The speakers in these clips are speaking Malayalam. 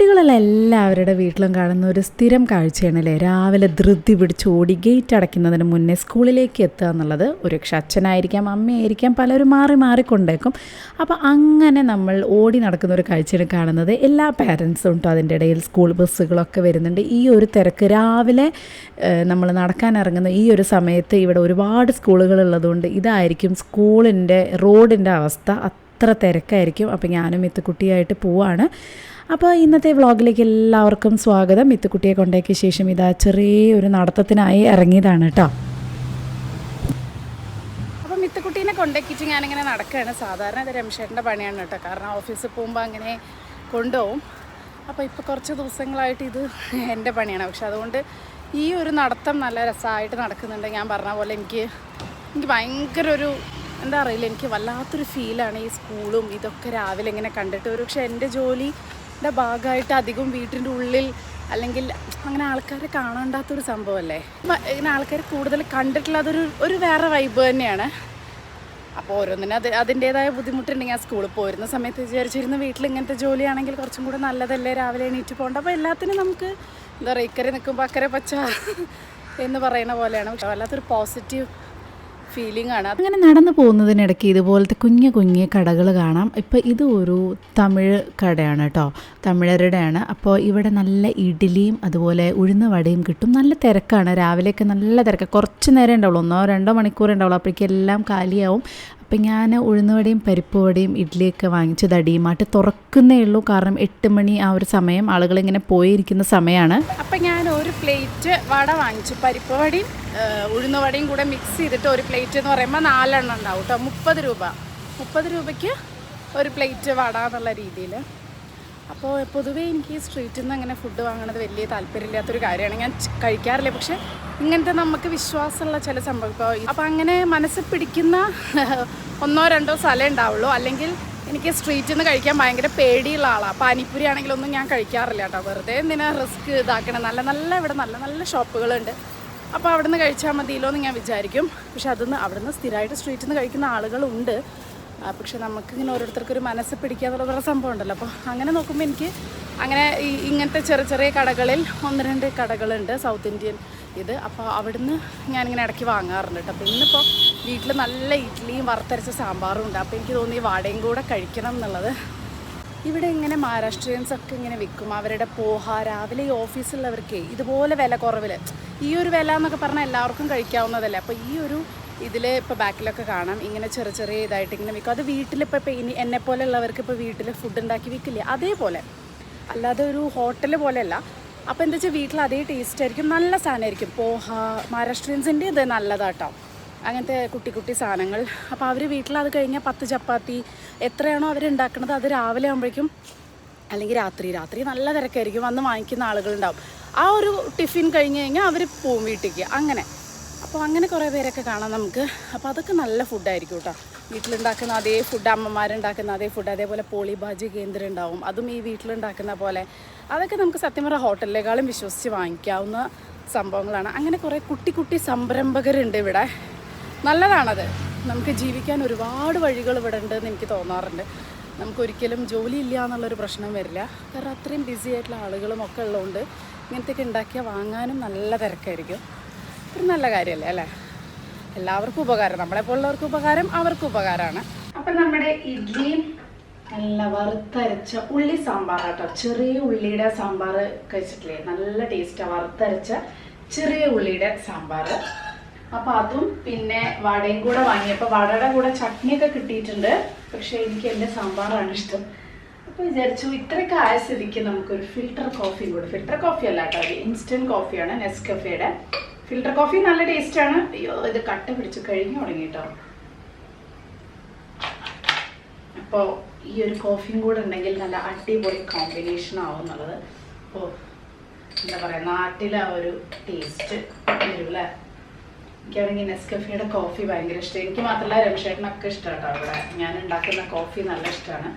കുട്ടികളെല്ലാം എല്ലാവരുടെ വീട്ടിലും കാണുന്ന ഒരു സ്ഥിരം കാഴ്ചയാണല്ലേ, രാവിലെ ധൃതി പിടിച്ച് ഓടി ഗേറ്റ് അടയ്ക്കുന്നതിന് മുന്നേ സ്കൂളിലേക്ക് എത്തുക എന്നുള്ളത്. ഒരുപക്ഷെ അച്ഛനായിരിക്കാം, അമ്മയായിരിക്കാം, പലരും മാറി മാറിക്കൊണ്ടേക്കും. അപ്പോൾ അങ്ങനെ നമ്മൾ ഓടി നടക്കുന്ന ഒരു കാഴ്ചയാണ് കാണുന്നത്. എല്ലാ പാരൻസും ഉണ്ടോ അതിൻ്റെ ഇടയിൽ. സ്കൂൾ ബസ്സുകളൊക്കെ വരുന്നുണ്ട്. ഈ ഒരു തിരക്ക് രാവിലെ നമ്മൾ നടക്കാൻ ഇറങ്ങുന്ന ഈ ഒരു സമയത്ത് ഇവിടെ ഒരുപാട് സ്കൂളുകളുള്ളതുകൊണ്ട് ഇതായിരിക്കും സ്കൂളിൻ്റെ റോഡിൻ്റെ അവസ്ഥ. അത്ര തിരക്കായിരിക്കും. അപ്പോൾ ഞാനും മിത്തുക്കുട്ടിയായിട്ട് പോവാണ്. അപ്പോൾ ഇന്നത്തെ വ്ളോഗിലേക്ക് എല്ലാവർക്കും സ്വാഗതം. മിത്തുക്കുട്ടിയെ കൊണ്ടേക്കിയ ശേഷം ഇതാ ചെറിയൊരു നടത്തത്തിനായി ഇറങ്ങിയതാണ് കേട്ടോ. അപ്പോൾ മിത്തുക്കുട്ടീനെ കൊണ്ടേക്കിച്ച് ഞാനിങ്ങനെ നടക്കുകയാണ്. സാധാരണ ഇത് രമേശേട്ടൻ്റെ പണിയാണ് കേട്ടോ, കാരണം ഓഫീസിൽ പോകുമ്പോൾ അങ്ങനെ കൊണ്ടുപോകും. അപ്പോൾ ഇപ്പോൾ കുറച്ച് ദിവസങ്ങളായിട്ട് ഇത് എൻ്റെ പണിയാണ്. പക്ഷെ അതുകൊണ്ട് ഈ ഒരു നടത്തം നല്ല രസമായിട്ട് നടക്കുന്നുണ്ട്. ഞാൻ പറഞ്ഞ പോലെ എനിക്ക് ഭയങ്കര ഒരു എന്താ അറിയില്ല, എനിക്ക് വല്ലാത്തൊരു ഫീലാണ് ഈ സ്കൂളും ഇതൊക്കെ രാവിലെ ഇങ്ങനെ കണ്ടിട്ട്. പക്ഷെ എൻ്റെ ജോലിയുടെ ഭാഗമായിട്ട് അധികം വീട്ടിൻ്റെ ഉള്ളിൽ അല്ലെങ്കിൽ അങ്ങനെ ആൾക്കാരെ കാണാണ്ടാത്തൊരു സംഭവമല്ലേ. ഇങ്ങനെ ആൾക്കാർ കൂടുതൽ കണ്ടിട്ടുള്ള അതൊരു വേറെ വൈബ് തന്നെയാണ്. അപ്പോൾ ഓരോന്നിനും അതിൻ്റേതായ ബുദ്ധിമുട്ടുണ്ടെങ്കിൽ ഞാൻ സ്കൂളിൽ പോയിരുന്ന സമയത്ത് വിചാരിച്ചിരുന്നു വീട്ടിൽ ഇങ്ങനത്തെ ജോലിയാണെങ്കിൽ കുറച്ചും കൂടെ നല്ലതല്ലേ, രാവിലെ എണീറ്റ് പോകേണ്ട. അപ്പോൾ എല്ലാത്തിനും നമുക്ക് എന്താ പറയുക, ഇക്കരെ നിൽക്കുമ്പോൾ അക്കരെ പച്ച എന്ന് പറയുന്ന പോലെയാണ്. പക്ഷെ വല്ലാത്തൊരു പോസിറ്റീവ് ഫീലിംഗ് ആണ്. അങ്ങനെ നടന്നു പോകുന്നതിനിടയ്ക്ക് ഇതുപോലത്തെ കുഞ്ഞു കുഞ്ഞു കടകൾ കാണാം. ഇപ്പോൾ ഇത് ഒരു തമിഴ് കടയാണ് കേട്ടോ, തമിഴരുടെയാണ്. അപ്പോൾ ഇവിടെ നല്ല ഇഡ്ഡലിയും അതുപോലെ ഉഴുന്ന വടയും കിട്ടും. നല്ല തിരക്കാണ്, രാവിലെയൊക്കെ നല്ല തിരക്കാണ്. കുറച്ച് നേരം ഉണ്ടാവുള്ളൂ, 1-2 മണിക്കൂർ ഉണ്ടാവുള്ളൂ, അപ്പോഴേക്കും എല്ലാം കാലിയാവും. അപ്പം ഞാൻ ഉഴുന്നുവടയും പരിപ്പ് വടയും ഇഡ്ഡലിയൊക്കെ വാങ്ങിച്ചത് അടിയുമായിട്ട് തുറക്കുന്നേ ഉള്ളൂ. കാരണം 8 മണി ആ ഒരു സമയം ആളുകളിങ്ങനെ പോയിരിക്കുന്ന സമയമാണ്. അപ്പം ഞാൻ ഒരു പ്ലേറ്റ് വട വാങ്ങിച്ചു. പരിപ്പ് വടയും ഉഴുന്നുവടയും കൂടെ മിക്സ് ചെയ്തിട്ട് ഒരു പ്ലേറ്റ് എന്ന് പറയുമ്പോൾ 4 എണ്ണം ഉണ്ടാവും കേട്ടോ. 30 രൂപ. 30 രൂപയ്ക്ക് ഒരു പ്ലേറ്റ് വട എന്നുള്ള രീതിയിൽ. അപ്പോൾ പൊതുവേ എനിക്ക് ഈ സ്ട്രീറ്റിൽ നിന്ന് അങ്ങനെ ഫുഡ് വാങ്ങുന്നത് വലിയ താല്പര്യമില്ലാത്തൊരു കാര്യമാണ്. ഞാൻ കഴിക്കാറില്ല. പക്ഷേ ഇങ്ങനത്തെ നമുക്ക് വിശ്വാസമുള്ള ചില സംഭവം അപ്പോൾ അങ്ങനെ മനസ്സിൽ പിടിക്കുന്ന 1-2 സ്ഥലം ഉണ്ടാവുള്ളൂ. അല്ലെങ്കിൽ എനിക്ക് സ്ട്രീറ്റിൽ നിന്ന് കഴിക്കാൻ ഭയങ്കര പേടിയുള്ള ആളാണ്. പാനിപ്പൂരി ആണെങ്കിലൊന്നും ഞാൻ കഴിക്കാറില്ല കേട്ടോ. വെറുതെ എന്തിനാ റിസ്ക് ഇതാക്കണം. നല്ല ഇവിടെ നല്ല ഷോപ്പുകളുണ്ട്. അപ്പോൾ അവിടെ നിന്ന് കഴിച്ചാൽ മതിയല്ലോ എന്ന് ഞാൻ വിചാരിക്കും. പക്ഷെ അവിടുന്ന് സ്ഥിരമായിട്ട് സ്ട്രീറ്റിൽ നിന്ന് കഴിക്കുന്ന ആളുകളുണ്ട്. പക്ഷെ നമുക്കിങ്ങനെ ഓരോരുത്തർക്കൊരു മനസ്സ് പിടിക്കുക എന്നുള്ള വേറെ സംഭവം ഉണ്ടല്ലോ. അപ്പോൾ അങ്ങനെ നോക്കുമ്പോൾ എനിക്ക് അങ്ങനെ ഇങ്ങനത്തെ ചെറിയ കടകളിൽ 1-2 കടകളുണ്ട് സൗത്ത് ഇന്ത്യൻ ഇത്. അപ്പോൾ അവിടുന്ന് ഞാനിങ്ങനെ ഇടയ്ക്ക് വാങ്ങാറുണ്ട് കേട്ടോ. അപ്പോൾ ഇന്നിപ്പോൾ വീട്ടിൽ നല്ല ഇഡ്ഡലിയും വറുത്തരച്ച സാമ്പാറും ഉണ്ട്. അപ്പോൾ എനിക്ക് തോന്നി വാടയും കൂടെ കഴിക്കണം എന്നുള്ളത്. ഇവിടെ ഇങ്ങനെ മഹാരാഷ്ട്രീയൻസൊക്കെ ഇങ്ങനെ വിൽക്കും അവരുടെ പോഹ. രാവിലെ ഈ ഓഫീസുള്ളവർക്ക് ഇതുപോലെ വില കുറവിൽ, ഈ ഒരു വില എന്നൊക്കെ പറഞ്ഞാൽ എല്ലാവർക്കും കഴിക്കാവുന്നതല്ലേ. അപ്പോൾ ഈ ഒരു ഇതിൽ ഇപ്പോൾ ബാക്കിലൊക്കെ കാണാം ഇങ്ങനെ ചെറിയ ഇതായിട്ട് ഇങ്ങനെ വിൽക്കും. അത് വീട്ടിലിപ്പോൾ ഇനി എന്നെപ്പോലെ ഉള്ളവർക്ക് ഇപ്പോൾ വീട്ടിൽ ഫുഡ് ഉണ്ടാക്കി വിൽക്കില്ലേ, അതേപോലെ, അല്ലാതെ ഒരു ഹോട്ടൽ പോലെയല്ല. അപ്പോൾ എന്താ വെച്ചാൽ വീട്ടിൽ അതേ ടേസ്റ്റ് ആയിരിക്കും, നല്ല സാധനമായിരിക്കും. പോഹ മഹാരാഷ്ട്രീയൻസിൻ്റെ ഇത് നല്ലതാട്ടോ, അങ്ങനത്തെ കുട്ടി സാധനങ്ങൾ. അപ്പോൾ അവർ വീട്ടിൽ അത് കഴിഞ്ഞാൽ 10 ചപ്പാത്തി എത്രയാണോ അവരുണ്ടാക്കുന്നത് അത് രാവിലെ ആകുമ്പോഴേക്കും അല്ലെങ്കിൽ രാത്രി നല്ല തിരക്കായിരിക്കും. വന്ന് വാങ്ങിക്കുന്ന ആളുകളുണ്ടാവും. ആ ഒരു ടിഫിൻ കഴിഞ്ഞ് കഴിഞ്ഞാൽ അവർ പോവും വീട്ടിലേക്ക് അങ്ങനെ. അപ്പോൾ അങ്ങനെ കുറേ പേരൊക്കെ കാണാം നമുക്ക്. അപ്പോൾ അതൊക്കെ നല്ല ഫുഡായിരിക്കും കേട്ടോ. വീട്ടിലുണ്ടാക്കുന്ന അതേ ഫുഡ്, അമ്മമാരുണ്ടാക്കുന്ന അതേ ഫുഡ്. അതേപോലെ പോളി ഭാജി കേന്ദ്രം ഉണ്ടാവും, അതും ഈ വീട്ടിലുണ്ടാക്കുന്ന പോലെ. അതൊക്കെ നമുക്ക് സത്യം പറഞ്ഞാൽ ഹോട്ടലിനേക്കാളും വിശ്വസിച്ച് വാങ്ങിക്കാവുന്ന സംഭവങ്ങളാണ്. അങ്ങനെ കുറേ കുട്ടി സംരംഭകരുണ്ട് ഇവിടെ. നല്ലതാണത്. നമുക്ക് ജീവിക്കാൻ ഒരുപാട് വഴികൾ ഇവിടെ ഉണ്ടെന്ന് എനിക്ക് തോന്നാറുണ്ട്. നമുക്കൊരിക്കലും ജോലി ഇല്ല എന്നുള്ളൊരു പ്രശ്നം വരില്ല. കാരണം അത്രയും ബിസി ആയിട്ടുള്ള ആളുകളും ഒക്കെ ഉള്ളതുകൊണ്ട് ഇങ്ങനത്തെയൊക്കെ ഉണ്ടാക്കിയാൽ വാങ്ങാനും നല്ല തിരക്കായിരിക്കും. ഒരു നല്ല കാര്യമല്ലേ അല്ലേ? എല്ലാവർക്കും ഉപകാരം, നമ്മളെപ്പോലുള്ളവർക്ക് ഉപകാരം, അവർക്കും ഉപകാരമാണ്. അപ്പം നമ്മുടെ ഇഡ്ഡലിയും നല്ല വറുത്തരച്ച ഉള്ളി സാമ്പാർ കേട്ടോ. ചെറിയ ഉള്ളിയുടെ സാമ്പാർ കഴിച്ചിട്ടില്ലേ, നല്ല ടേസ്റ്റാണ്. വറുത്തരച്ച ചെറിയ ഉള്ളിയുടെ സാമ്പാർ. അപ്പോൾ അതും പിന്നെ വടയും കൂടെ വാങ്ങിയപ്പോൾ വടയുടെ കൂടെ ചട്നിയൊക്കെ കിട്ടിയിട്ടുണ്ട്. പക്ഷേ എനിക്ക് എൻ്റെ സാമ്പാറാണ് ഇഷ്ടം. അപ്പോൾ വിചാരിച്ചു ഇത്രയൊക്കെ ആയ സ്ഥിതിക്ക് നമുക്കൊരു ഫിൽറ്റർ കോഫിയും കൂടെ. ഫിൽറ്റർ കോഫി അല്ല കേട്ടോ, ഒരു ഇൻസ്റ്റൻറ്റ് കോഫിയാണ്, നെസ്കഫേയുടെ. ഫിൽറ്റർ കോഫി നല്ല ടേസ്റ്റാണ്. അയ്യോ, ഇത് കട്ട പിടിച്ച് കഴിഞ്ഞു തുടങ്ങി കേട്ടോ. അപ്പോൾ ഈ ഒരു കോഫിയും കൂടെ ഉണ്ടെങ്കിൽ നല്ല അടിപൊളി കോമ്പിനേഷൻ ആവും എന്നുള്ളത്. അപ്പോൾ എന്താ പറയുക, നാട്ടിലെ ആ ഒരു ടേസ്റ്റ് വരൂല്ലേ. എനിക്കാണെങ്കിൽ നെസ്കഫേയുടെ കോഫി ഭയങ്കര ഇഷ്ടം. എനിക്ക് മാത്രമല്ല രമേശേട്ടനൊക്കെ ഇഷ്ടമാണ് കേട്ടോ. ഇവിടെ ഞാൻ ഉണ്ടാക്കുന്ന കോഫി നല്ല ഇഷ്ടമാണ്.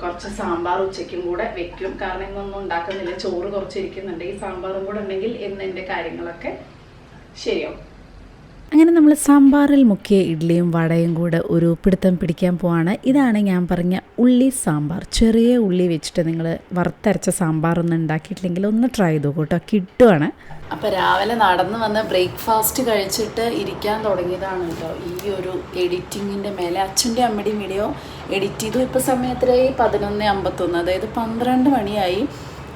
കുറച്ച് സാമ്പാർ ഉച്ചയ്ക്കും കൂടെ വെക്കും, കാരണം ഇന്നൊന്നും ഉണ്ടാക്കുന്നില്ല, ചോറ് കുറച്ചിരിക്കുന്നുണ്ട്. ഈ സാമ്പാറും കൂടെ ഉണ്ടെങ്കിൽ ഇന്ന് എൻ്റെ കാര്യങ്ങളൊക്കെ ശരിയാവും. അങ്ങനെ നമ്മൾ സാമ്പാറിൽ മുക്കിയ ഇഡ്ഡലിയും വടയും കൂടെ ഒരു പിടുത്തം പിടിക്കാൻ പോവാണ്. ഇതാണ് ഞാൻ പറഞ്ഞ ഉള്ളി സാമ്പാർ. ചെറിയ ഉള്ളി വെച്ചിട്ട് നിങ്ങൾ വറുത്തരച്ച സാമ്പാറൊന്നും ഉണ്ടാക്കിയിട്ടില്ലെങ്കിൽ ഒന്ന് ട്രൈ ചെയ്തു കേട്ടോ, കിട്ടുവാണ്. അപ്പോൾ രാവിലെ നടന്ന് വന്ന് ബ്രേക്ക്ഫാസ്റ്റ് കഴിച്ചിട്ട് ഇരിക്കാൻ തുടങ്ങിയതാണ് കേട്ടോ ഈ ഒരു എഡിറ്റിങ്ങിൻ്റെ മേലെ. അച്ഛൻ്റെ അമ്മയുടെയും വീഡിയോ എഡിറ്റ് ചെയ്തു. ഇപ്പോൾ സമയത്തിലായി 11:51, അതായത് 12 മണിയായി.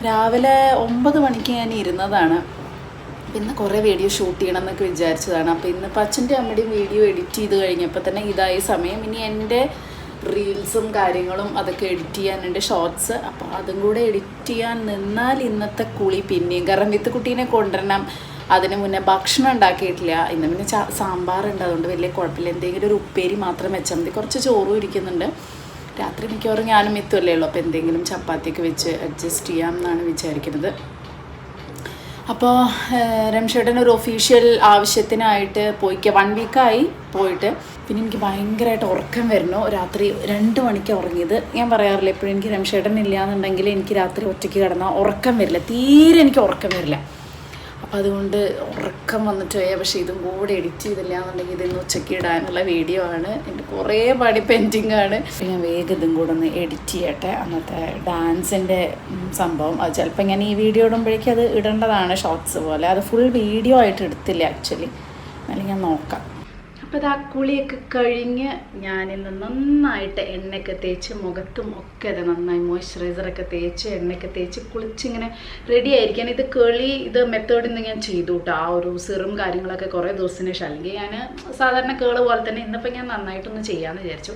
രാവിലെ 9 മണിക്ക് ഞാൻ ഇരുന്നതാണ്. ഇന്ന് കുറേ വീഡിയോ ഷൂട്ട് ചെയ്യണം എന്നൊക്കെ വിചാരിച്ചതാണ്. അപ്പോൾ ഇന്നിപ്പോൾ അച്ഛൻ്റെ അമ്മയുടെയും വീഡിയോ എഡിറ്റ് ചെയ്ത് കഴിഞ്ഞപ്പോൾ തന്നെ ഇതായ സമയം. ഇനി എൻ്റെ റീൽസും കാര്യങ്ങളും അതൊക്കെ എഡിറ്റ് ചെയ്യാനുണ്ട്, ഷോർട്സ്. അപ്പോൾ അതും കൂടെ എഡിറ്റ് ചെയ്യാൻ നിന്നാൽ ഇന്നത്തെ കുളി പിന്നെയും, കാരണം വിത്ത് കുട്ടീനെ കൊണ്ടുവരണം. അതിന് മുന്നേ ഭക്ഷണം ഉണ്ടാക്കിയിട്ടില്ല. ഇന്ന് പിന്നെ സാമ്പാറുണ്ട്, അതുകൊണ്ട് വലിയ കുഴപ്പമില്ല. എന്തെങ്കിലും ഒരു ഉപ്പേരി മാത്രം വെച്ചാൽ മതി. കുറച്ച് ചോറും ഇരിക്കുന്നുണ്ട്. രാത്രി മിക്കവാറും ഞാനും എത്തുമല്ലേ ഉള്ളൂ. അപ്പോൾ എന്തെങ്കിലും ചപ്പാത്തിയൊക്കെ വെച്ച് അഡ്ജസ്റ്റ് ചെയ്യാം എന്നാണ് വിചാരിക്കുന്നത്. അപ്പോൾ രംഷേട്ടൻ ഒരു ഒഫീഷ്യൽ ആവശ്യത്തിനായിട്ട് 1 വീക്കായി പോയിട്ട്. പിന്നെ എനിക്ക് ഭയങ്കരമായിട്ട് ഉറക്കം വരുന്നു. രാത്രി 2 മണിക്ക് ഉറങ്ങിയത്. ഞാൻ പറയാറില്ല എപ്പോഴും, എനിക്ക് രംഷേട്ടൻ ഇല്ല എന്നുണ്ടെങ്കിൽ എനിക്ക് രാത്രി ഒറ്റയ്ക്ക് കിടന്നാൽ ഉറക്കം വരില്ല, തീരെ എനിക്ക് ഉറക്കം വരില്ല. അപ്പോൾ അതുകൊണ്ട് ഉറക്കം വന്നിട്ട് പോയാൽ, പക്ഷേ ഇതും കൂടെ എഡിറ്റ് ചെയ്തില്ല എന്നുണ്ടെങ്കിൽ ഇതിന്ന് ഉച്ചയ്ക്ക് ഇടാനുള്ള വീഡിയോ ആണ്. എൻ്റെ കുറേ പണി പെൻഡിങ് ആണ്. ഞാൻ വേഗം ഇതും കൂടെ ഒന്ന് എഡിറ്റ് ചെയ്യട്ടെ. അന്നത്തെ ഡാൻസിൻ്റെ സംഭവം അത് ചിലപ്പോൾ ഞാൻ ഈ വീഡിയോ ഇടുമ്പോഴേക്കും അത് ഇടേണ്ടതാണ്, ഷോർട്സ് പോലെ. അത് ഫുൾ വീഡിയോ ആയിട്ട് എടുത്തില്ല ആക്ച്വലി, എന്നാലും ഞാൻ നോക്കാം. അപ്പോൾ അത് കുളിയൊക്കെ കഴിഞ്ഞ് ഞാനിന്ന് നന്നായിട്ട് എണ്ണയൊക്കെ തേച്ച് മുഖത്തും ഒക്കെ അത് നന്നായി മോയ്സ്ചറൈസറൊക്കെ തേച്ച് എണ്ണയൊക്കെ തേച്ച് കുളിച്ചിങ്ങനെ റെഡി ആയിരിക്കാൻ. ഇത് മെത്തേഡിൽ നിന്ന് ഞാൻ ചെയ്തു കേട്ടോ. ആ ഒരു സിറും കാര്യങ്ങളൊക്കെ കുറേ ദിവസത്തിന് ശേഷം. അല്ലെങ്കിൽ ഞാൻ സാധാരണ കേള് പോലെ തന്നെ ഇന്നിപ്പോൾ ഞാൻ നന്നായിട്ടൊന്ന് ചെയ്യാമെന്ന് വിചാരിച്ചു.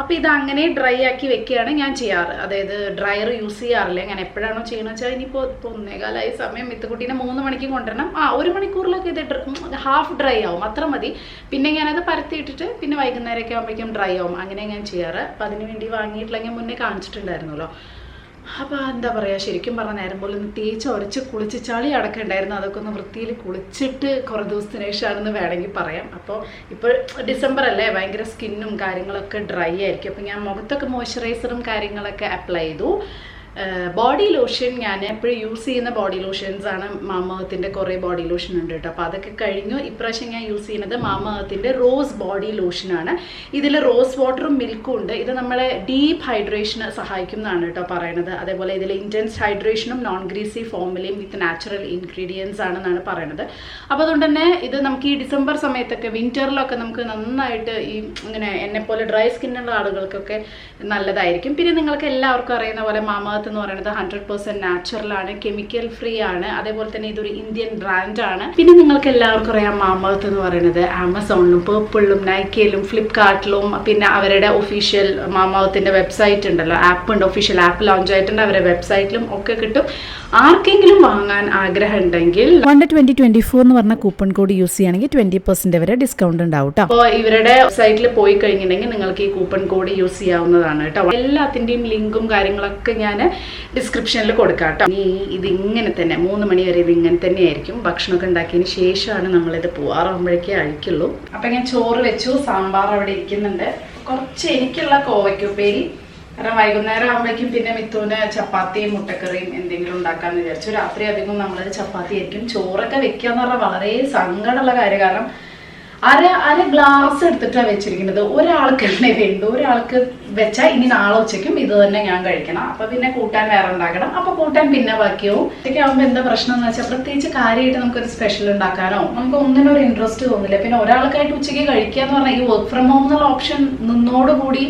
അപ്പോൾ ഇത് അങ്ങനെ ഡ്രൈ ആക്കി വെക്കുകയാണ് ഞാൻ ചെയ്യാറ്. അതായത് ഡ്രയർ യൂസ് ചെയ്യാറില്ല. ഞാൻ എപ്പോഴാണോ ചെയ്യണമെന്ന് വെച്ചാൽ ഇനിയിപ്പോൾ 1:15 സമയം വിത്തുകുട്ടീനെ 3 മണിക്ക് കൊണ്ടുവരണം. 1 മണിക്കൂറിലൊക്കെ ഇത് ഹാഫ് ഡ്രൈ ആവും, അത്ര മതി. പിന്നെ ഞാനത് പരത്തിയിട്ടിട്ട് പിന്നെ വൈകുന്നേരമൊക്കെ ആകുമ്പോഴേക്കും ഡ്രൈ ആവും. അങ്ങനെ ഞാൻ ചെയ്യാറ്. അപ്പം അതിന് വേണ്ടി വാങ്ങിയിട്ടില്ല, ഞാൻ മുന്നേ കാണിച്ചിട്ടുണ്ടായിരുന്നല്ലോ. അപ്പോൾ എന്താ പറയുക, ശരിക്കും പറഞ്ഞാൽ നേരം പോലെ ഒന്ന് തേച്ച് ഉരച്ച് കുളിച്ച് ചളി അടക്കണ്ടായിരുന്നു. അതൊക്കെ ഒന്ന് വൃത്തിയിൽ കുളിച്ചിട്ട് കുറേ ദിവസത്തിന് ശേഷമാണെന്ന് വേണമെങ്കിൽ പറയാം. അപ്പോൾ ഇപ്പോൾ ഡിസംബർ അല്ലേ, ഭയങ്കര സ്കിന്നും കാര്യങ്ങളൊക്കെ ഡ്രൈ ആയിരിക്കും. അപ്പോൾ ഞാൻ മുഖത്തൊക്കെ മോയ്സ്ചറൈസറും കാര്യങ്ങളൊക്കെ അപ്ലൈ ചെയ്തു. ബോഡി ലോഷൻ ഞാൻ എപ്പോഴും യൂസ് ചെയ്യുന്ന ബോഡി ലോഷൻസ് ആണ്. മാമ-എർത്തിൻ്റെ കുറേ ബോഡി ലോഷൻ ഉണ്ട് കേട്ടോ. അപ്പോൾ അതൊക്കെ കഴിഞ്ഞു. ഇപ്രാവശ്യം ഞാൻ യൂസ് ചെയ്യുന്നത് മാമ-എർത്തിൻ്റെ റോസ് ബോഡി ലോഷനാണ്. ഇതിൽ റോസ് വാട്ടറും മിൽക്കും ഉണ്ട്. ഇത് നമ്മളെ ഡീപ്പ് ഹൈഡ്രേഷന് സഹായിക്കുന്നതാണ് കേട്ടോ പറയണത്. അതേപോലെ ഇതിൽ ഇൻറ്റൻസ് ഹൈഡ്രേഷനും നോൺ ഗ്രീസി ഫോമുലയും വിത്ത് നാച്ചുറൽ ഇൻഗ്രീഡിയൻസ് ആണെന്നാണ് പറയണത്. അപ്പോൾ അതുകൊണ്ട് തന്നെ ഇത് നമുക്ക് ഈ ഡിസംബർ സമയത്തൊക്കെ വിൻ്ററിലൊക്കെ നമുക്ക് നന്നായിട്ട് ഈ ഇങ്ങനെ എന്നെപ്പോലെ ഡ്രൈ സ്കിന്നുള്ള ആളുകൾക്കൊക്കെ നല്ലതായിരിക്കും. പിന്നെ നിങ്ങൾക്ക് എല്ലാവർക്കും അറിയുന്ന പോലെ മാമ-എർത്ത് എന്ന് പറയുന്നത് 100% നാച്ചുറലാണ്, കെമിക്കൽ ഫ്രീ ആണ്. അതേപോലെ തന്നെ ഇതൊരു ഇന്ത്യൻ ബ്രാൻഡാണ്. പിന്നെ നിങ്ങൾക്ക് എല്ലാവർക്കും അറിയാം മാമ-എർത്ത് എന്ന് പറയുന്നത് ആമസോണിലും പേർപ്പിളിലും നൈക്കയിലും ഫ്ലിപ്കാർട്ടിലും പിന്നെ അവരുടെ ഒഫീഷ്യൽ മാമ-എർത്തിൻ്റെ വെബ്സൈറ്റ് ഉണ്ടല്ലോ, ആപ്പ് ഉണ്ട്, ഒഫീഷ്യൽ ആപ്പ് ലോഞ്ച് ആയിട്ടുണ്ട്. അവരുടെ വെബ്സൈറ്റിലും ഒക്കെ കിട്ടും. ആർക്കെങ്കിലും വാങ്ങാൻ ആഗ്രഹം ഉണ്ടെങ്കിൽ 2024 എന്ന് പറഞ്ഞ കൂപ്പൺ കോഡ് യൂസ് ചെയ്യുകയാണെങ്കിൽ 20% വരെ ഡിസ്കൗണ്ട് ഉണ്ടാവും കേട്ടോ. അപ്പോൾ ഇവരുടെ വെബ്സൈറ്റിൽ പോയി കഴിഞ്ഞിട്ടുണ്ടെങ്കിൽ നിങ്ങൾക്ക് ഈ കൂപ്പൺ കോഡ് യൂസ് ചെയ്യാവുന്നതാണ് കേട്ടോ. എല്ലാത്തിൻ്റെയും ലിങ്കും കാര്യങ്ങളൊക്കെ ഞാൻ ഡിസ്ക്രിപ്ഷനിൽ കൊടുക്കാം കേട്ടോ. ഇനി ഇതിങ്ങനെ തന്നെ 3 മണി വരെ ഇതിങ്ങനെ തന്നെ ആയിരിക്കും. ഭക്ഷണമൊക്കെ ഉണ്ടാക്കിയതിന് ശേഷമാണ് നമ്മളിത് പോവാറാകുമ്പോഴേക്കേ അഴിക്കുള്ളൂ. അപ്പം ഞാൻ ചോറ് വെച്ചു, സാമ്പാർ അവിടെ ഇരിക്കുന്നുണ്ട്. കുറച്ച് എനിക്കുള്ള കോവയ്ക്കുപ്പേരി, കാരണം വൈകുന്നേരം ആകുമ്പോഴേക്കും പിന്നെ മിത്തുവിന് ചപ്പാത്തിയും മുട്ടക്കറിയും എന്തെങ്കിലും ഉണ്ടാക്കാമെന്ന് വിചാരിച്ചു. രാത്രി അധികം നമ്മളത് ചപ്പാത്തി ആയിരിക്കും. ചോറൊക്കെ വെക്കുക എന്ന് പറഞ്ഞാൽ വളരെ സങ്കടമുള്ള കാര്യം. കാരണം അര ഗ്ലാസ് എടുത്തിട്ടാണ് വെച്ചിരിക്കുന്നത്. ഒരാൾക്കല്ലേ വേണ്ടു. ഒരാൾക്ക് വെച്ചാൽ ഇനി നാളെ ഉച്ചയ്ക്കും ഇത് തന്നെ ഞാൻ കഴിക്കണം. അപ്പം പിന്നെ കൂട്ടാൻ വേറെ ഉണ്ടാക്കണം. അപ്പോൾ കൂട്ടാൻ പിന്നെ ബാക്കിയാവും. ഉച്ചയ്ക്ക് ആകുമ്പോൾ എന്താ പ്രശ്നം എന്ന് വെച്ചാൽ പ്രത്യേകിച്ച് കാര്യമായിട്ട് നമുക്കൊരു സ്പെഷ്യൽ ഉണ്ടാക്കാനോ നമുക്ക് ഒന്നിനൊരു ഇൻട്രസ്റ്റ് തോന്നില്ല. പിന്നെ ഒരാൾക്കായിട്ട് ഉച്ചയ്ക്ക് കഴിക്കുക എന്ന് പറഞ്ഞാൽ ഈ വർക്ക് ഫ്രം ഹോം എന്നുള്ള ഓപ്ഷൻ നിന്നോടുകൂടി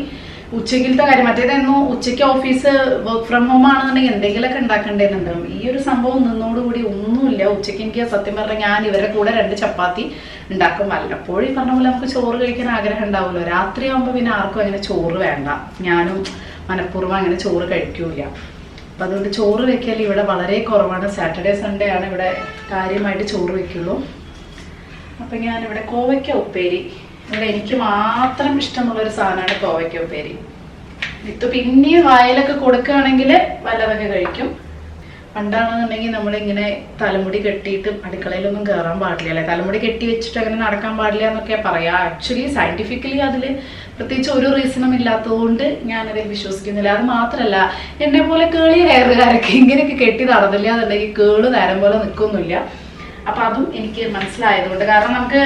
ഉച്ചയ്ക്കിലത്തെ കാര്യം, മറ്റേതായിരുന്നു ഉച്ചയ്ക്ക് ഓഫീസ് വർക്ക് ഫ്രം ഹോം ആണെന്നുണ്ടെങ്കിൽ എന്തെങ്കിലുമൊക്കെ ഉണ്ടാക്കേണ്ടതുണ്ടാവും. ഈ ഒരു സംഭവം നിന്നോടുകൂടി ഒന്നുമില്ല. ഉച്ചയ്ക്ക് എനിക്ക് സത്യം പറഞ്ഞാൽ ഞാൻ ഇവരുടെ കൂടെ 2 ചപ്പാത്തി ഉണ്ടാക്കും. വല്ലപ്പോഴും ഈ പറഞ്ഞ പോലെ നമുക്ക് ചോറ് കഴിക്കാൻ ആഗ്രഹം ഉണ്ടാവുമല്ലോ. രാത്രി ആകുമ്പോൾ പിന്നെ ആർക്കും അങ്ങനെ ചോറ് വേണ്ട. ഞാനും മനഃപൂർവ്വം അങ്ങനെ ചോറ് കഴിക്കൂല. അപ്പം അതുകൊണ്ട് ചോറ് വെക്കൽ ഇവിടെ വളരെ കുറവാണ്. സാറ്റർഡേ സൺഡേ ആണ് ഇവിടെ കാര്യമായിട്ട് ചോറ് വെക്കുള്ളൂ. അപ്പം ഞാനിവിടെ കോവയ്ക്ക ഉപ്പേരി, ഇവിടെ എനിക്ക് മാത്രം ഇഷ്ടമുള്ളൊരു സാധനമാണ് കോവയ്ക്ക ഉപ്പേരി. ഇത് പിന്നെയും വായിലൊക്കെ കൊടുക്കുകയാണെങ്കിൽ വല്ലതൊക്കെ കഴിക്കും. പണ്ടാണെന്നുണ്ടെങ്കിൽ നമ്മളിങ്ങനെ തലമുടി കെട്ടിയിട്ട് അടുക്കളയിലൊന്നും കയറാൻ പാടില്ല അല്ലേ, തലമുടി കെട്ടി വെച്ചിട്ട് അങ്ങനെ നടക്കാൻ പാടില്ല എന്നൊക്കെ പറയാം. ആക്ച്വലി സയൻറ്റിഫിക്കലി അതിൽ പ്രത്യേകിച്ച് ഒരു റീസണും ഇല്ലാത്തതുകൊണ്ട് ഞാനതിൽ വിശ്വസിക്കുന്നില്ല. അത് മാത്രമല്ല, എന്നെ പോലെ കേളി ഹെയറുകാരൊക്കെ ഇങ്ങനെയൊക്കെ കെട്ടി നടന്നില്ല എന്നുണ്ടെങ്കിൽ കേള് നേരം പോലെ നിൽക്കൊന്നുമില്ല. അപ്പം അതും എനിക്ക് മനസ്സിലായതുകൊണ്ട്, കാരണം നമുക്ക്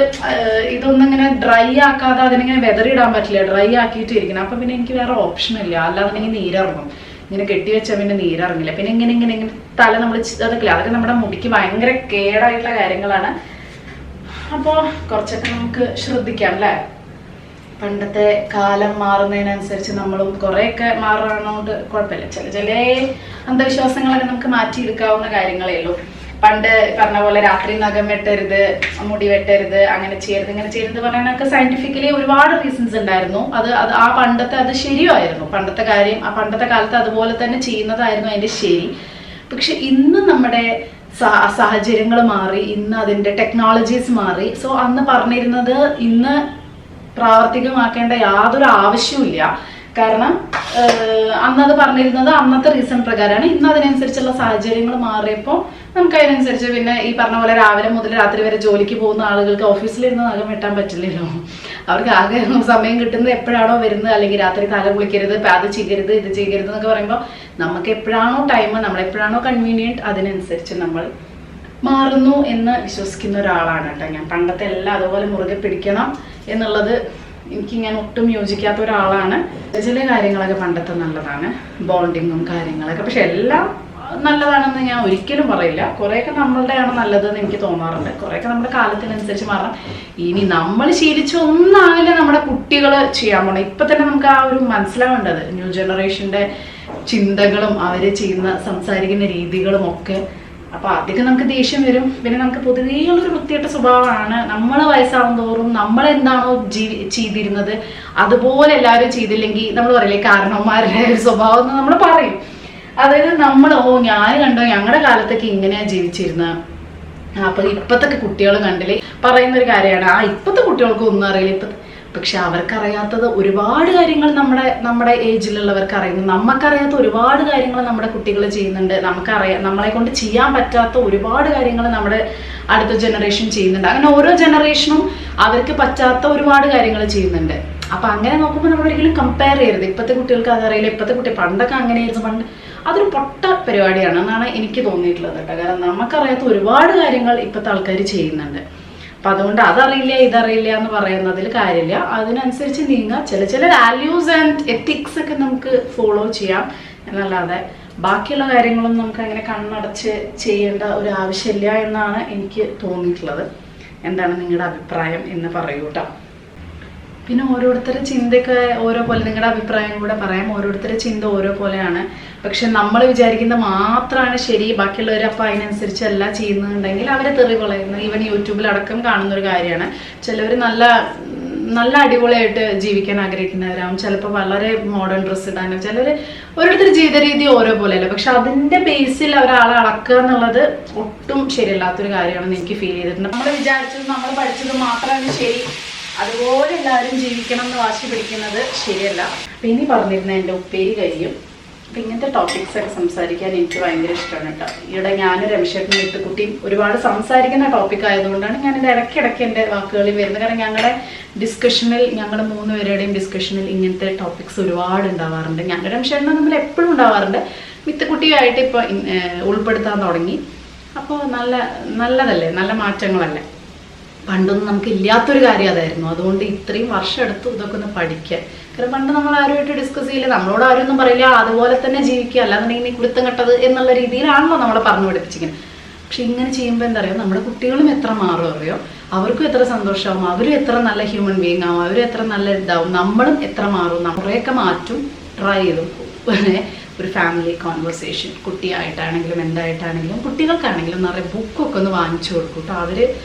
ഇതൊന്നും ഇങ്ങനെ ഡ്രൈ ആക്കാതെ അതിനിങ്ങനെ വെതറിടാൻ പറ്റില്ല, ഡ്രൈ ആക്കിയിട്ട് ഇരിക്കണം. അപ്പം പിന്നെ എനിക്ക് വേറെ ഓപ്ഷൻ ഇല്ല, അല്ലാതെ നീരിറങ്ങും. ഇങ്ങനെ കെട്ടിവെച്ചാൽ പിന്നെ നീരിറങ്ങില്ല. പിന്നെ ഇങ്ങനെ തല നമ്മൾ അതൊക്കെ നമ്മുടെ മുടിക്ക് ഭയങ്കര കേടായിട്ടുള്ള കാര്യങ്ങളാണ്. അപ്പോൾ കുറച്ചൊക്കെ നമുക്ക് ശ്രദ്ധിക്കാം അല്ലേ. പണ്ടത്തെ കാലം മാറുന്നതിനനുസരിച്ച് നമ്മളും കുറേയൊക്കെ മാറാനോണ്ട് കുഴപ്പമില്ല. ചില അന്ധവിശ്വാസങ്ങളൊക്കെ നമുക്ക് മാറ്റിയെടുക്കാവുന്ന കാര്യങ്ങളേ ഉള്ളൂ. പണ്ട് പറഞ്ഞ പോലെ രാത്രി നഖം വെട്ടരുത്, മുടി വെട്ടരുത്, അങ്ങനെ ചെയ്യരുത്, ഇങ്ങനെ ചെയ്യരുത് പറയാനൊക്കെ സയന്റിഫിക്കലി ഒരുപാട് റീസൺസ് ഉണ്ടായിരുന്നു. അത് ആ പണ്ടത്തെ അത് ശരിയായിരുന്നു. പണ്ടത്തെ കാര്യം ആ പണ്ടത്തെ കാലത്ത് അതുപോലെ തന്നെ ചെയ്യുന്നതായിരുന്നു അതിൻ്റെ ശരി. പക്ഷെ ഇന്ന് നമ്മുടെ സാഹചര്യങ്ങൾ മാറി, ഇന്ന് അതിൻ്റെ ടെക്നോളജീസ് മാറി. സോ അന്ന് പറഞ്ഞിരുന്നത് ഇന്ന് പ്രാവർത്തികമാക്കേണ്ട യാതൊരു ആവശ്യവുമില്ല. കാരണം അന്നത് പറഞ്ഞിരുന്നത് അന്നത്തെ റീസൺ പ്രകാരമാണ്. ഇന്ന് അതിനനുസരിച്ചുള്ള സാഹചര്യങ്ങൾ മാറിയപ്പോൾ നമുക്ക് അതിനനുസരിച്ച് പിന്നെ ഈ പറഞ്ഞ പോലെ രാവിലെ മുതൽ രാത്രി വരെ ജോലിക്ക് പോകുന്ന ആളുകൾക്ക് ഓഫീസിലിരുന്ന് നഖം വെട്ടാൻ പറ്റില്ലല്ലോ. അവർക്ക് ആകെ സമയം കിട്ടുന്നത് എപ്പോഴാണോ വരുന്നത്, അല്ലെങ്കിൽ രാത്രി തല കുളിക്കരുത്, അത് ചെയ്യരുത്, ഇത് ചെയ്യരുത് എന്നൊക്കെ പറയുമ്പോൾ നമുക്ക് എപ്പോഴാണോ ടൈം, നമ്മളെപ്പോഴാണോ കൺവീനിയൻറ്റ്, അതിനനുസരിച്ച് നമ്മൾ മാറുന്നു എന്ന് വിശ്വസിക്കുന്ന ഒരാളാണ് കേട്ടോ ഞാൻ. പണ്ടത്തെ എല്ലാം അതുപോലെ മുറുകെ പിടിക്കണം എന്നുള്ളത് എനിക്കിങ്ങനെ ഒട്ടും യോജിക്കാത്ത ഒരാളാണ്. ചില കാര്യങ്ങളൊക്കെ പണ്ടത്തെ നല്ലതാണ്, ബോണ്ടിങ്ങും കാര്യങ്ങളൊക്കെ. പക്ഷെ എല്ലാം നല്ലതാണെന്ന് ഞാൻ ഒരിക്കലും പറയില്ല. കുറേയൊക്കെ നമ്മളുടെയാണ് നല്ലതെന്ന് എനിക്ക് തോന്നാറുണ്ട്. കുറേയൊക്കെ നമ്മുടെ കാലത്തിനനുസരിച്ച് മാറണം. ഇനി നമ്മൾ ശീലിച്ച ഒന്നാകില്ല നമ്മുടെ കുട്ടികൾ ചെയ്യാൻ പോകണം. ഇപ്പം തന്നെ നമുക്ക് ആ ഒരു മനസ്സിലാവേണ്ടത് ന്യൂ ജനറേഷൻ്റെ ചിന്തകളും അവർ ചെയ്യുന്ന സംസാരിക്കുന്ന രീതികളും ഒക്കെ. അപ്പോൾ അധികം നമുക്ക് ദേഷ്യം വരും. പിന്നെ നമുക്ക് പൊതുവെയുള്ളൊരു വൃത്തികെട്ട സ്വഭാവമാണ്. നമ്മൾ വയസ്സാവും തോറും നമ്മളെന്താണോ ചെയ്തിരുന്നത് അതുപോലെ എല്ലാവരും ചെയ്തില്ലെങ്കിൽ നമ്മൾ പറയില്ലേ കാരണവന്മാരുടെ ഒരു സ്വഭാവം എന്ന് നമ്മൾ പറയും. അതായത് നമ്മൾ ഞാൻ കണ്ടോ ഞങ്ങളുടെ കാലത്തൊക്കെ ഇങ്ങനെയാ ജീവിച്ചിരുന്നത്, അപ്പൊ ഇപ്പത്തെ കുട്ടികൾ കണ്ടില്ലേ പറയുന്ന ഒരു കാര്യമാണ്. ഇപ്പത്തെ കുട്ടികൾക്ക് ഒന്നും അറിയില്ല. പക്ഷെ അവർക്കറിയാത്തത് ഒരുപാട് കാര്യങ്ങൾ നമ്മുടെ ഏജിലുള്ളവർക്ക് അറിയുന്നു. നമുക്കറിയാത്ത ഒരുപാട് കാര്യങ്ങൾ നമ്മുടെ കുട്ടികൾ ചെയ്യുന്നുണ്ട്. നമ്മളെ കൊണ്ട് ചെയ്യാൻ പറ്റാത്ത ഒരുപാട് കാര്യങ്ങൾ നമ്മുടെ അടുത്ത ജനറേഷൻ ചെയ്യുന്നുണ്ട്. അങ്ങനെ ഓരോ ജനറേഷനും അവർക്ക് പറ്റാത്ത ഒരുപാട് കാര്യങ്ങൾ ചെയ്യുന്നുണ്ട്. അപ്പൊ അങ്ങനെ നോക്കുമ്പോൾ നമ്മൾ ഒരിക്കലും കമ്പയർ ചെയ്യരുത്. ഇപ്പോഴത്തെ കുട്ടികൾക്ക് അതറിയില്ല, ഇപ്പോഴത്തെ കുട്ടി പണ്ടൊക്കെ അങ്ങനെയായിരുന്നു. പണ്ട് അതൊരു പൊട്ട പരിപാടിയാണ് എന്നാണ് എനിക്ക് തോന്നിയിട്ടുള്ളത് കേട്ടോ. കാരണം നമുക്കറിയാത്ത ഒരുപാട് കാര്യങ്ങൾ ഇപ്പോഴത്തെ ആൾക്കാർ ചെയ്യുന്നുണ്ട്. അപ്പം അതുകൊണ്ട് അതറിയില്ല ഇതറിയില്ല എന്ന് പറയുന്നതിൽ കാര്യമില്ല. അതിനനുസരിച്ച് നീങ്ങുക. ചില വാല്യൂസ് ആൻഡ് എത്തിക്സ് ഒക്കെ നമുക്ക് ഫോളോ ചെയ്യാം എന്നല്ലാതെ ബാക്കിയുള്ള കാര്യങ്ങളൊന്നും നമുക്ക് അങ്ങനെ കണ്ണടച്ച് ചെയ്യേണ്ട ഒരു ആവശ്യമില്ല എന്നാണ് എനിക്ക് തോന്നിയിട്ടുള്ളത്. എന്താണ് നിങ്ങളുടെ അഭിപ്രായം എന്ന് പറയൂ കേട്ടോ. പിന്നെ ഓരോരുത്തരുടെ ചിന്തയൊക്കെ ഓരോ പോലെ, നിങ്ങളുടെ അഭിപ്രായം കൂടെ പറയാം. ഓരോരുത്തരുടെ ചിന്ത ഓരോ പോലെയാണ്. പക്ഷെ നമ്മൾ വിചാരിക്കുന്നത് മാത്രമാണ് ശരി, ബാക്കിയുള്ളവർ അപ്പം അതിനനുസരിച്ചല്ല ചെയ്യുന്നുണ്ടെങ്കിൽ അവരെ തെറി കളയുന്നു. ഈവൻ യൂട്യൂബിലടക്കം കാണുന്നൊരു കാര്യമാണ്. ചിലവർ നല്ല അടിപൊളിയായിട്ട് ജീവിക്കാൻ ആഗ്രഹിക്കുന്നവരാകും, ചിലപ്പോൾ വളരെ മോഡേൺ ഡ്രസ്സ് ഇടാനും, ചിലർ ഓരോരുത്തർ ജീവിത രീതി ഓരോ പോലെയല്ല. പക്ഷെ അതിൻ്റെ ബേസിൽ ഒരാളെ അളക്കുക എന്നുള്ളത് ഒട്ടും ശരിയല്ലാത്തൊരു കാര്യമാണെന്ന് എനിക്ക് ഫീൽ ചെയ്തിട്ടുണ്ട്. നമ്മൾ വിചാരിച്ചത് നമ്മൾ പഠിച്ചത് മാത്രമാണ് ശരി, അതുപോലെ എല്ലാവരും ജീവിക്കണം എന്ന് വാശി പിടിക്കുന്നത് ശരിയല്ല. അപ്പം ഇനി പറഞ്ഞിരുന്ന എൻ്റെ ഉപ്പേരി കരിയും. അപ്പം ഇങ്ങനത്തെ ടോപ്പിക്സ് ഒക്കെ സംസാരിക്കാൻ എനിക്ക് ഭയങ്കര ഇഷ്ടമാണ് കേട്ടോ. ഇവിടെ ഞാനും രമേശേട്ടനും മിത്തുക്കുട്ടിയും ഒരുപാട് സംസാരിക്കുന്ന ടോപ്പിക് ആയതുകൊണ്ടാണ് ഞാനിത് ഇടയ്ക്കിടയ്ക്ക് എൻ്റെ വാക്കുകളിൽ വരുന്നത്. കാരണം ഞങ്ങളുടെ ഡിസ്കഷനിൽ, ഞങ്ങൾ 3 പേരുടെയും ഡിസ്കഷനിൽ ഇങ്ങനത്തെ ടോപ്പിക്സ് ഒരുപാട് ഉണ്ടാവാറുണ്ട്. ഞാനും രമേശേട്ടനും തമ്മിൽ എപ്പോഴും ഉണ്ടാവാറുണ്ട്. മിത്തുക്കുട്ടിയായിട്ട് ഇപ്പോൾ ഉൾപ്പെടുത്താൻ തുടങ്ങി. അപ്പോൾ നല്ലതല്ലേ, നല്ല മാറ്റങ്ങളല്ലേ. പണ്ടൊന്നും നമുക്ക് ഇല്ലാത്തൊരു കാര്യം അതായിരുന്നു. അതുകൊണ്ട് ഇത്രയും വർഷം എടുത്തു ഇതൊക്കെ ഒന്ന് പഠിക്കാൻ. കാരണം പണ്ട് നമ്മൾ ആരുമായിട്ട് ഡിസ്കസ് ചെയ്യില്ല, നമ്മളോട് ആരും ഒന്നും പറയില്ല, അതുപോലെ തന്നെ ജീവിക്കുക, അല്ലാന്നുണ്ടെങ്കിൽ നീ കുടുത്തം കെട്ടത് എന്നുള്ള രീതിയിലാണല്ലോ നമ്മളെ പറഞ്ഞു പഠിപ്പിച്ചിരിക്കുന്നത്. പക്ഷെ ഇങ്ങനെ ചെയ്യുമ്പോൾ എന്താ പറയുക, നമ്മുടെ കുട്ടികളും എത്ര മാറും അറിയോ, അവർക്കും എത്ര സന്തോഷമാവും, അവരും എത്ര നല്ല ഹ്യൂമൻ ബീങ് ആവും, അവരും എത്ര നല്ല ഇതാവും, നമ്മളും എത്ര മാറും. കുറേയൊക്കെ മാറ്റും. ട്രൈ ചെയ്തു ഒരു ഫാമിലി കോൺവെർസേഷൻ, കുട്ടിയായിട്ടാണെങ്കിലും എന്തായിട്ടാണെങ്കിലും കുട്ടികൾക്കാണെങ്കിലും നിറയെ ബുക്കൊക്കെ ഒന്ന് വാങ്ങിച്ചു കൊടുക്കും കേട്ടോ. അവർ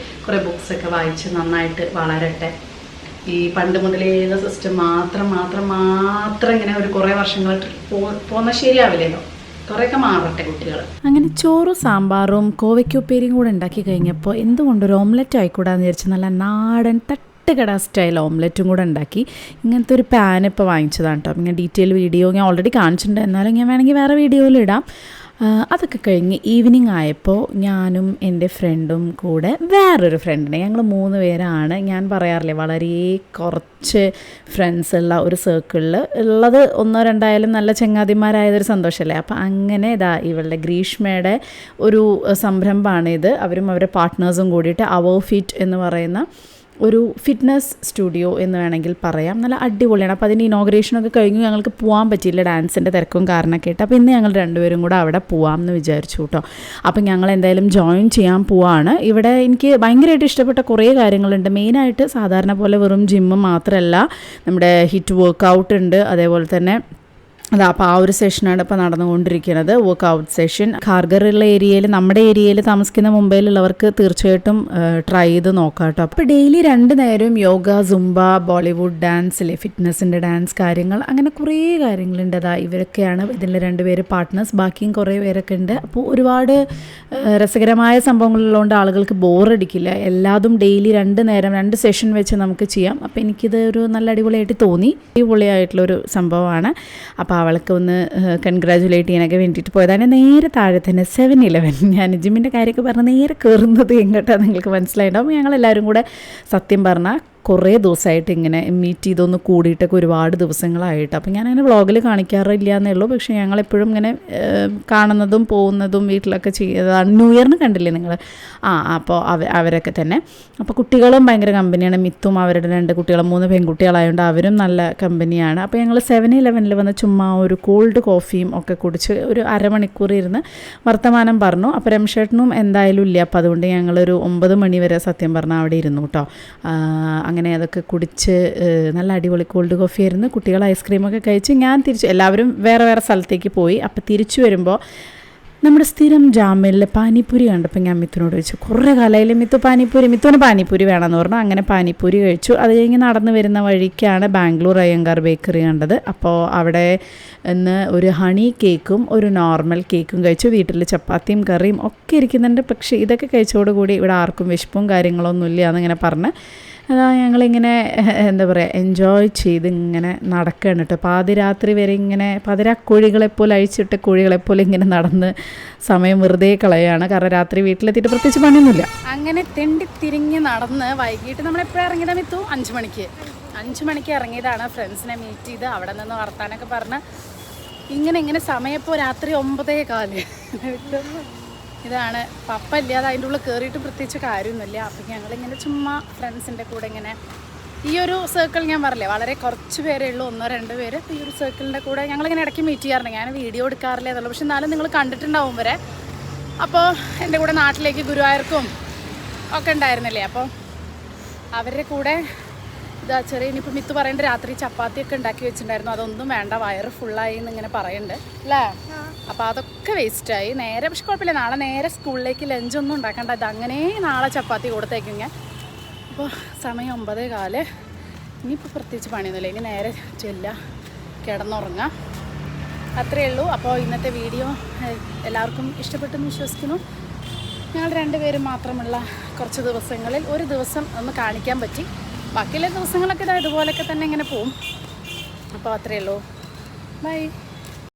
കുറേ ബുക്സൊക്കെ വായിച്ച് നന്നായിട്ട് വളരട്ടെ. ഈ പണ്ട് മുതലേ സിസ്റ്റം മാത്രം ഇങ്ങനെ ഒരു കുറേ വർഷങ്ങൾ പോകുന്ന ശരിയാവില്ലല്ലോ. കുറേയൊക്കെ മാറട്ടെ കുട്ടികൾ. അങ്ങനെ ചോറും സാമ്പാറും കോവയ്ക്കുപ്പേരിയും കൂടെ ഉണ്ടാക്കി കഴിഞ്ഞപ്പോൾ എന്തുകൊണ്ടൊരു ഓംലെറ്റ് ആയിക്കൂടാന്ന് വിചാരിച്ച് നല്ല നാടൻ തട്ടുകട സ്റ്റൈൽ ഓംലെറ്റും കൂടെ ഉണ്ടാക്കി. ഇങ്ങനത്തെ ഒരു പാൻ ഇപ്പോൾ വാങ്ങിച്ചതാണ് കേട്ടോ. ഇങ്ങനെ ഡീറ്റെയിൽ വീഡിയോ ഞാൻ ഓൾറെഡി കാണിച്ചിട്ടുണ്ട്, എന്നാലും ഞാൻ വേണമെങ്കിൽ വേറെ വീഡിയോയിൽ ഇടാം. അതൊക്കെ കഴിഞ്ഞ് ഈവനിങ് ആയപ്പോൾ ഞാനും എൻ്റെ ഫ്രണ്ടും കൂടെ വേറൊരു ഫ്രണ്ടിനെ, ഞങ്ങൾ 3 പേരാണ്. ഞാൻ പറയാറില്ലേ വളരെ കുറച്ച് ഫ്രണ്ട്സ് ഉള്ള ഒരു സർക്കിളിൽ ഉള്ളത് 1-2 ആയാലും നല്ല ചങ്ങാതിമാരായതൊരു സന്തോഷമല്ലേ. അപ്പോൾ അങ്ങനെ ഇവളുടെ ഗ്രീഷ്മയുടെ ഒരു സംരംഭമാണിത്. അവരും അവരുടെ പാർട്ട്നേഴ്സും കൂടിയിട്ട് അവർ ഫിറ്റ് എന്ന് പറയുന്ന ഒരു ഫിറ്റ്നസ് സ്റ്റുഡിയോ എന്ന് വേണമെങ്കിൽ പറയാം. നല്ല അടിപൊളിയാണ്. അപ്പോൾ അതിന് ഇനോഗ്രേഷനൊക്കെ കഴിഞ്ഞു. ഞങ്ങൾക്ക് പോകാൻ പറ്റിയില്ല, ഡാൻസിൻ്റെ തിരക്കും കാരണമൊക്കെ ആയിട്ട്. അപ്പോൾ ഇന്ന് ഞങ്ങൾ 2 പേരും കൂടെ അവിടെ പോകാം എന്ന് വിചാരിച്ചു കേട്ടോ. അപ്പോൾ ഞങ്ങൾ എന്തായാലും ജോയിൻ ചെയ്യാൻ പോവാണ്. ഇവിടെ എനിക്ക് ഭയങ്കരമായിട്ട് ഇഷ്ടപ്പെട്ട കുറേ കാര്യങ്ങളുണ്ട്. മെയിനായിട്ട് സാധാരണ പോലെ വെറും ജിമ്മ് മാത്രമല്ല, നമ്മുടെ ഹിറ്റ് വർക്കൗട്ട് ഉണ്ട്. അതേപോലെ തന്നെ അപ്പോൾ ആ ഒരു സെഷനാണ് ഇപ്പോൾ നടന്നുകൊണ്ടിരിക്കുന്നത്, വർക്കൗട്ട് സെഷൻ. ഖാർഗറുള്ള ഏരിയയിൽ, നമ്മുടെ ഏരിയയിൽ താമസിക്കുന്ന മുംബൈയിലുള്ളവർക്ക് തീർച്ചയായിട്ടും ട്രൈ ചെയ്ത് നോക്കാം കേട്ടോ. അപ്പോൾ ഡെയിലി 2 നേരവും യോഗ, സുംബ, ബോളിവുഡ് ഡാൻസ്, ഫിറ്റ്നസിൻ്റെ ഡാൻസ് കാര്യങ്ങൾ, അങ്ങനെ കുറേ കാര്യങ്ങളുണ്ട്. ഇവരൊക്കെയാണ് ഇതിൽ 2 പേര് പാർട്ട്നേഴ്സ്. ബാക്കിയും കുറേ പേരൊക്കെ ഉണ്ട്. അപ്പോൾ ഒരുപാട് രസകരമായ സംഭവങ്ങളുള്ളതുകൊണ്ട് ആളുകൾക്ക് ബോറടിക്കില്ല. എല്ലാതും ഡെയിലി 2 നേരം 2 സെഷൻ വെച്ച് നമുക്ക് ചെയ്യാം. അപ്പോൾ എനിക്കിത് ഒരു നല്ല അടിപൊളിയായിട്ട് തോന്നി. അടിപൊളിയായിട്ടുള്ളൊരു സംഭവമാണ്. അപ്പോൾ അവൾക്ക് ഒന്ന് കൺഗ്രാജുലേറ്റ് ചെയ്യാനൊക്കെ വേണ്ടിയിട്ട് പോയതാണ്. നേരെ താഴെ തന്നെ 7-Eleven. ഞാൻ ജിമ്മിൻ്റെ കാര്യമൊക്കെ പറഞ്ഞ് നേരെ കയറുന്നത് എങ്ങോട്ടാണ് നിങ്ങൾക്ക് മനസ്സിലായിട്ടുണ്ടാവും. ഞങ്ങളെല്ലാവരും കൂടെ സത്യം പറഞ്ഞാൽ കുറേ ദിവസമായിട്ട് ഇങ്ങനെ മീറ്റ് ചെയ്തൊന്ന് കൂടിയിട്ടൊക്കെ ഒരുപാട് ദിവസങ്ങളായിട്ട്. അപ്പോൾ ഞാനങ്ങനെ വ്ളോഗിൽ കാണിക്കാറില്ല എന്നേ ഉള്ളൂ. പക്ഷേ ഞങ്ങളെപ്പോഴും ഇങ്ങനെ കാണുന്നതും പോകുന്നതും വീട്ടിലൊക്കെ ചെയ്തതാണ്. ന്യൂ ഇയറിന് കണ്ടില്ലേ നിങ്ങൾ? അപ്പോൾ അവരൊക്കെ തന്നെ. അപ്പോൾ കുട്ടികളും ഭയങ്കര കമ്പനിയാണ്. മിത്തും അവരുടെ 2 കുട്ടികളും 3 പെൺകുട്ടികളായതുകൊണ്ട് അവരും നല്ല കമ്പനിയാണ്. അപ്പോൾ ഞങ്ങൾ 7-Elevenൽ വന്ന് ചുമ്മാ ഒരു കോൾഡ് കോഫിയും ഒക്കെ കുടിച്ച് ഒരു അരമണിക്കൂർ ഇരുന്ന് വർത്തമാനം പറഞ്ഞു. അപ്പോൾ രംഷേട്ടനും എന്തായാലും ഇല്ല. അപ്പോൾ അതുകൊണ്ട് ഞങ്ങളൊരു 9 മണി വരെ സത്യം പറഞ്ഞാൽ അവിടെ ഇരുന്നു കേട്ടോ. അങ്ങനെ അതൊക്കെ കുടിച്ച് നല്ല അടിപൊളി കോൾഡ് കോഫി ആയിരുന്നു. കുട്ടികൾ ഐസ്ക്രീമൊക്കെ കഴിച്ച് ഞാൻ എല്ലാവരും വേറെ വേറെ സ്ഥലത്തേക്ക് പോയി. അപ്പോൾ തിരിച്ചു വരുമ്പോൾ നമ്മുടെ സ്ഥിരം ജാമ്യയിൽ പാനിപ്പൂരി കണ്ടപ്പോൾ ഞാൻ മിത്തുനോട് ചോദിച്ചു, കുറേ കാലമായില്ലേ മിത്തുവിന് പാനിപ്പൂരി വേണമെന്ന് പറഞ്ഞു. അങ്ങനെ പാനിപ്പൂരി കഴിച്ചു. അത് കഴിഞ്ഞ് നടന്നു വരുന്ന വഴിക്കാണ് ബാംഗ്ലൂർ അയ്യങ്കാർ ബേക്കറി കണ്ടത്. അപ്പോൾ അവിടെ ഇന്ന് ഒരു ഹണി കേക്കും ഒരു നോർമൽ കേക്കും കഴിച്ചു. വീട്ടിൽ ചപ്പാത്തിയും കറിയും ഒക്കെ ഇരിക്കുന്നുണ്ട്. പക്ഷേ ഇതൊക്കെ കഴിച്ചതോടുകൂടി ഇവിടെ ആർക്കും വിശപ്പും കാര്യങ്ങളൊന്നുമില്ല എന്നിങ്ങനെ പറഞ്ഞ് ഞങ്ങളിങ്ങനെ എന്താ പറയുക എൻജോയ് ചെയ്ത് ഇങ്ങനെ നടക്കുകയാണ് കേട്ടോ. പാതിരാത്രി വരെ ഇങ്ങനെ പാതിരാക്കോഴികളെപ്പോലെ അഴിച്ചിട്ട് കോഴികളെപ്പോലെ ഇങ്ങനെ നടന്ന് സമയം വെറുതെ കളയാണ്. കാരണം രാത്രി വീട്ടിലെത്തിയിട്ട് പ്രത്യേകിച്ച് പണിയൊന്നുമില്ല. അങ്ങനെ തിരിഞ്ഞ് നടന്ന് വൈകിട്ട് നമ്മളെപ്പോഴും ഇറങ്ങിയതാണ് മിത്തു? 5 മണിക്ക് ഇറങ്ങിയതാണ്. ഫ്രണ്ട്സിനെ മീറ്റ് ചെയ്ത് അവിടെ നിന്ന് വർത്താനൊക്കെ പറഞ്ഞ് ഇങ്ങനെ സമയം ഇപ്പോൾ രാത്രി 9:15. ഇതാണ് പപ്പ ഇല്ലാതെ അതിൻ്റെ ഉള്ളിൽ കയറിയിട്ട് പ്രത്യേകിച്ച് കാര്യമൊന്നുമില്ല. അപ്പം ഞങ്ങളിങ്ങനെ ചുമ്മാ ഫ്രണ്ട്സിൻ്റെ കൂടെ ഇങ്ങനെ ഈ ഒരു സർക്കിൾ ഞാൻ പറഞ്ഞില്ലേ വളരെ കുറച്ച് പേരേ ഉള്ളൂ, 1-2 പേര്. ഈ ഒരു സർക്കിളിൻ്റെ കൂടെ ഞങ്ങളിങ്ങനെ ഇടയ്ക്ക് മീറ്റ് ചെയ്യാറുണ്ട്. ഞാൻ വീഡിയോ എടുക്കാറില്ല എന്നുള്ളൂ, പക്ഷെ എന്നാലും നിങ്ങൾ കണ്ടിട്ടുണ്ടാവും വരെ. അപ്പോൾ എൻ്റെ കൂടെ നാട്ടിലേക്ക് ഗുരുവായൂർക്കും ഒക്കെ ഉണ്ടായിരുന്നില്ലേ, അപ്പോൾ അവരുടെ കൂടെ ചെറിയ ഇനിയിപ്പോൾ മിത്ത് പറയേണ്ട രാത്രി ചപ്പാത്തിയൊക്കെ ഉണ്ടാക്കി വെച്ചിട്ടുണ്ടായിരുന്നു. അതൊന്നും വേണ്ട, വയറ് ഫുള്ളായി എന്നിങ്ങനെ പറയുന്നുണ്ട് അല്ലേ. അപ്പോൾ അതൊക്കെ വേസ്റ്റായി. പക്ഷെ കുഴപ്പമില്ല, നാളെ നേരെ സ്കൂളിലേക്ക് ലഞ്ചൊന്നും ഉണ്ടാക്കണ്ട. ഇതങ്ങനെ നാളെ ചപ്പാത്തി കൊടുത്തേക്കിങ്ങ. അപ്പോൾ സമയം 9:15. ഇനിയിപ്പോൾ പ്രത്യേകിച്ച് പണിയൊന്നുമില്ല. ഇനി നേരെ കിടന്നുറങ്ങാം, അത്രയേ ഉള്ളൂ. അപ്പോൾ ഇന്നത്തെ വീഡിയോ എല്ലാവർക്കും ഇഷ്ടപ്പെട്ടെന്ന് വിശ്വസിക്കുന്നു. ഞങ്ങൾ 2 പേരും മാത്രമുള്ള കുറച്ച് ദിവസങ്ങളിൽ ഒരു ദിവസം ഒന്ന് കാണിക്കാൻ പറ്റി. ബാക്കിയുള്ള ദിവസങ്ങളൊക്കെ ഇതുപോലൊക്കെ തന്നെ ഇങ്ങനെ പോവും. അപ്പോൾ അത്രയേ ഉള്ളൂ. ബൈ.